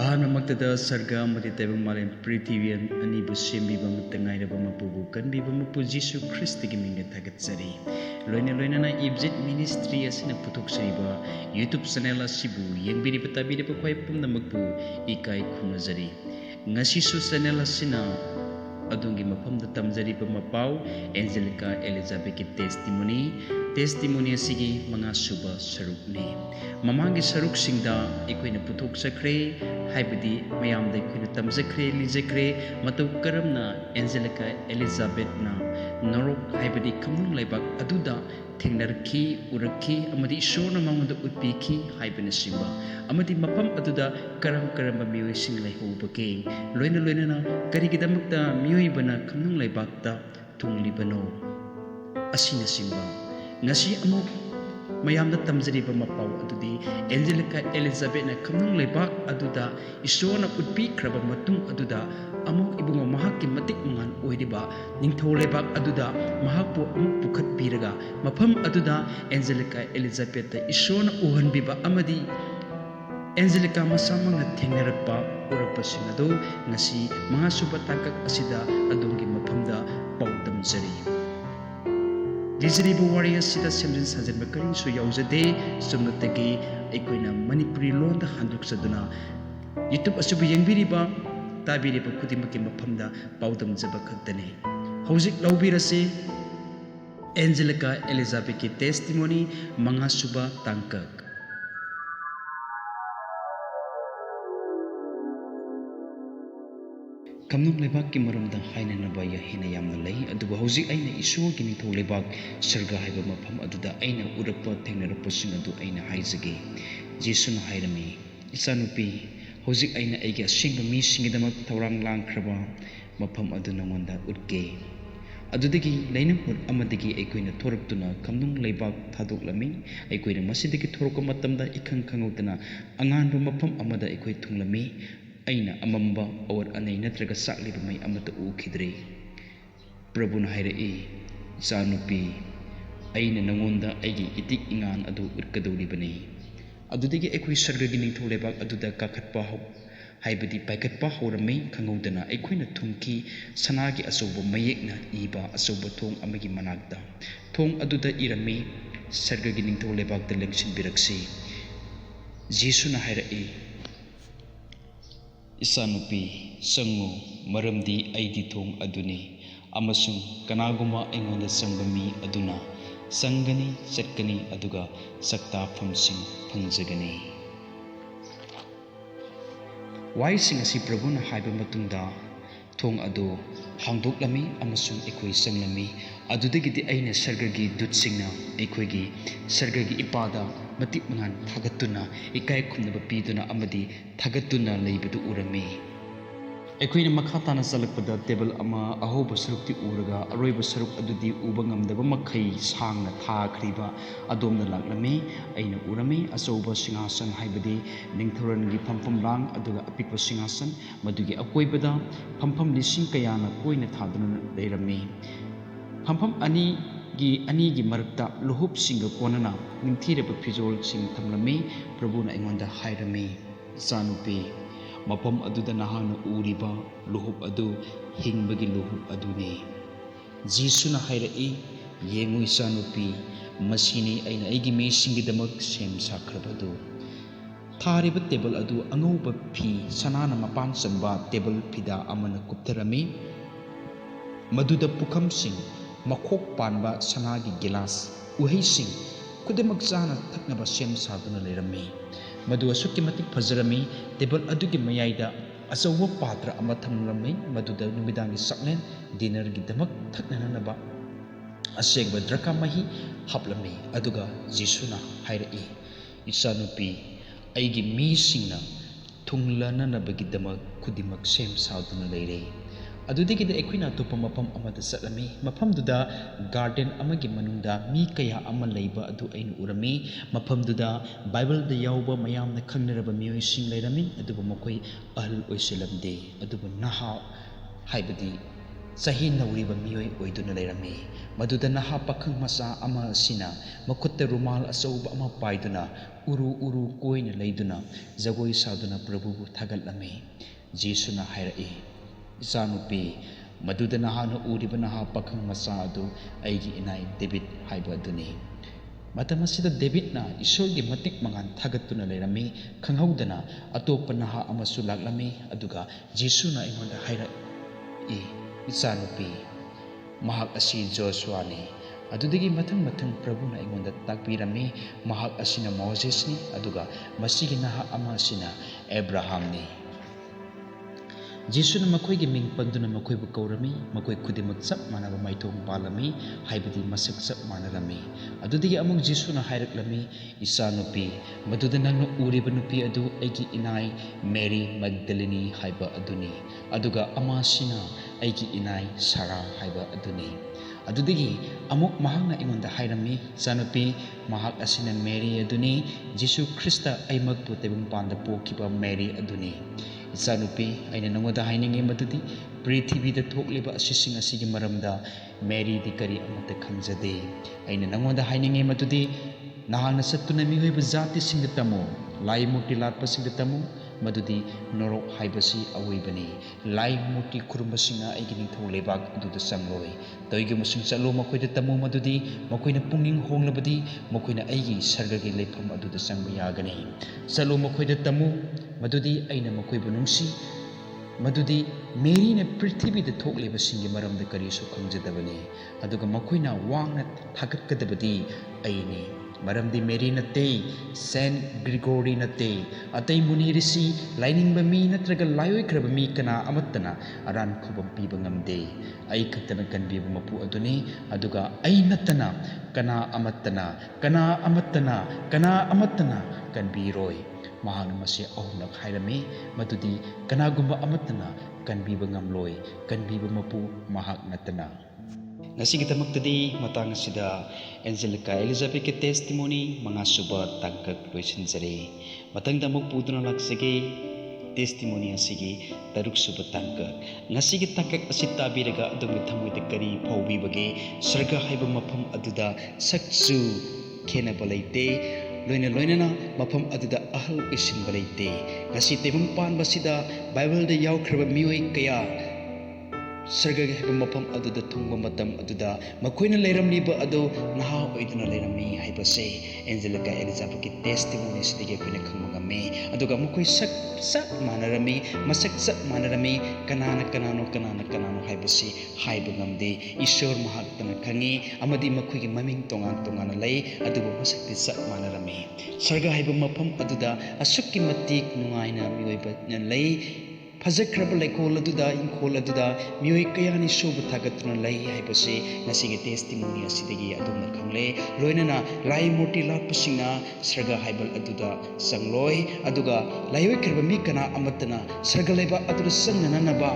Ahanamagtada sarga amadi taibang malem prithivian anibu sembiba matangairaba mapubu kanbiba mapu Jesu Christigi mingda thagatsari. Loina na IPJIT ministry asina putoksariba YouTube channel asibu yengbiriba tabiriba khwai pumnamagpu ikai khunajari. Ngasisu channel asina adungi mafamda tamjariba mapau Angelica Elizabeth testimony asigi manga suba sarukni. Mamangi saruk singda ikoina puthok sakre haibadi mayamda ikoina tamjakre lijakre matau karamna Angelica Elizabeth na norok haibadi kamnung laibak aduda thengnarki urakki amadi ishorna mangda utpiki haibana simba amadi mafam aduda karamba miyoi sing laihobake loina na karigidamakta miyoi bana kamnung laibakta tunglibano asina simba ngasi amuk mayamda tamjariba mapau adudi Angelica Elizabeth na kamnung laibak aduda isona utpi kraba matung aduda amuk ibungo mahakki matik mangan oiriba ningthau laibak aduda mahakpu amuk pukhat piraga mafam aduda Angelica Elizabeth ta isona uhanbiba amadi Angelica masamanga thengnarakpa urapasing adu ngasi manga suba takak asida adungi mafamda pautamjari Dijaribu wari asida semjin sajanba karinsu yaujade sumnatagi aikoina Manipuri londa handuksaduna YouTube asubu yengbiriba tabiriba khudimaki mafamda paudamjaba khaktani hojik laubirase Angelica Elizabeth ki testimony manga suba tangkak Kamnung lebak ki maramda haina nabaya hina yamna lei aduba hojik aina isor ki nithau lebak sarga haiba mafam aduda aina urapa thengnarapa sing adu aina haijage Jesuna hairami isanupi hojik aina aigi asingba mi singidamak thaurang langkraba mafam adu nangonda utke adudagi lainamut amadagi aikoina thoraktuna kamnung lebak thadoklami aikoina masidagi thorokka matamda ikhang khangudana anganba mafam amada aikoi thunglami aina amamba awar anai natraga sakliba mai amata ukhidre Prabhuna hairei sanupi aina nangonda aigi itik ingan adu urkadoribani adudagi aikoi sargagi ningthau lebak aduda kakhatpa haibadi paikatpa hauramai khangaudana aikoina thumki sanagi asoba mayekna iba asoba thong amagi manakta thong aduda irami sargagi ningthau lebakta lengsinbiraksi Jesuna hairei Isanupi sangu maramdi aidi thong aduni amasung kanaguma aingonda sangbami aduna sangani chatkani aduga sakta phamsing phangjagani waising asi Prabhuna haiba matungda thong adu hangdoklami amasung ekoi sanglami adudagidi aina sargagi dutsingna ekoigi sargagi ipada matik mangan thagatuna ikai khumnaba piduna amadi thagatuna leibadu urami ekoina makhatana salakpada table ama ahoba sarukti uraga aroiba saruk adudi uba ngamdaba makhai sangna thakhriba adomna laklami aina urami asoba singasan haibadi ningthorangi phampam lang aduga apikwa singasan madugi akoibada phampam lising kayana koina thaduna leirami phampam ani gi marakta luhup singa konana ningthireba fizol sing thamlami Prabhuna aingonda hairami sanupi mafam aduda nahana uriba luhup adu hingbagi luhup adune Jesuna hairei yengui sanupi masini aina aigi me singidamak sem sakrabadu thariba table adu angauba phi sanana mapan samba table phida amana kuptharami maduda pukham sing makhok panba sanagi gilas uhei kudemak chana thaknaba sem saduna lerami madu asukki matik phajarami table adugi mayaida asawa patra ama thamlami maduda numidangi saklen dinner gi damak thaknanaba asegba draka mahi haplami aduga Jesuna hairei isanupi aigi mi singna thunglana nabagi damak kudimak sem saduna leire adudagi da ekwina topa mapam amada satlami mapamduda garden amagi manungda mi kaya ama leiba adu ain urami mapamduda Bible da yauba mayamna khangnaraba miyoi sing leirami aduba makoi ahal oisilamde aduba naha haibadi Sahi nauriba miyoi oiduna leirami. Maduda naha pakhang masa ama asina makutta rumal asauba ama paiduna uru koina leiduna jagoi saduna Prabhubu thagatlami. Jisuna hairai. Isanupi maduda naha na uriba naha pakhang masa adu aigi inai David haiba aduni. Matam asida David na isorgi matik mangan thagatuna leirami khanghaudana atopa naha amasu laklami aduga Jisuna ingonda hairai. Isanupi mahak asi Joshua ni adudagi mathang Prabhu na ingonda takbirami mahak asina Moses ni aduga masigi naha ama asina Abraham ni. Jisuna makoi gi ming panduna makoi bu kaurami makoi khudimak chap manaba maithong palami haibadi masak chap manarami adudagi amuk Jisuna hairaklami isanupi maduda nangna uriba nupi adu aigi inai Mary Magdalene haiba aduni aduga amasina aigi inai Sarah haiba aduni adudagi amuk mahakna ingonda hairami sanupi mahak asina Mary aduni Jisu Krista aimagpu tebung panda pokiba Mary aduni isanupi aina nangoda hainingi madudi prithibida thokliba asising asigi maramda Mary di kari amata khangjade aina nangoda hainingi madudi nahana sattuna mihoiba jati singda tamo lai murti latpa singda tamo madudi norok haibasi awoibani lai murti kurumbasinga aigi ningthau lebak aduda sangloi toigi musung chalo makoida tamo madudi makoina pungning honglabadi makoina aigi sargagi lepham aduda sangba yagani chalo makoida tamo madudi aina makoibu nungsi madudi Mary na prithibida thokleba singi maramda karisu khangjadabani aduga makoina wangna thagatgadabadi aini maramdi Mary natte Saint Gregory natte atai muni risi lining ba mi natraga layoi kraba mi kana amattana aran khubam piba ngamde ai khattana kanbiba mapu aduni aduga ai nattana kana amattana kanbiroi mahana mase ahumnak hairami madudi kanagumba amattana kanbiba ngamloi kanbiba mapu mahak nattana. Nasigitamakdadi matang sida Angelica Elizabeth testimony mga suba tangkag loisinjari matang damog puduna laksagi testimony asigi taruk suba tangkag nasigi tangkag asita biraga adumi thamoida kari phawbibage sarga haiba mafam aduda saksu khena balaite loina mafam aduda ahal isin balaite ngasi tebung pan basida Bible da yawkraba mioi kaya sarga haiba mafam aduda thungba matam aduda makoina leiramliba adu naha oiduna leirami haibase Angelica Elizabeth testimony sidege koina khangmangame aduga makoi sak manarami masak sak manarami kanano haibase haiba ngamde Ishwar mahaktana khangi amadi makoigi maming tongan lei aduba masakti sak manarami sarga haiba mafam aduda asukki matik nungaina miyoiba lei Fajakraba laikol aduda inkol aduda mioi kayani soba thagatuna lai haibase nasigi testimony asidagi adumna khangle loinana lai murti lapasingna sarga haibal aduda sangloi aduga laioi kraba mi kana amatana sarga laiba aduda sangnanaba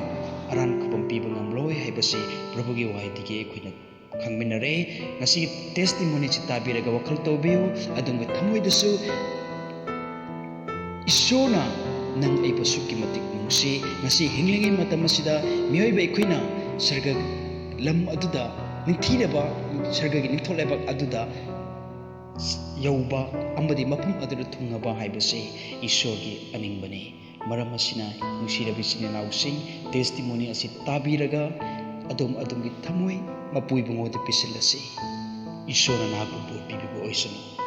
aran khubam piba ngamloi haibase Prabhugi wahidige khoina khangminare nasigi testimony chitabiraga wakhal tobiu adunga thamoidasu Ishona nang ay pasukki matik nungsi ngasi hinglingi matam asida miyoiba ikoina sarga lam aduda ningthiraba sarga gi ningtholebak aduda yauba amadi mafam aduda thungaba haibase Ishwargi aningbani maram asina nungsirabi sininausing testimony asi tabiraga adumgi thamoi mapuibungode pisilasi Ishwara naku bor pibibo oisanu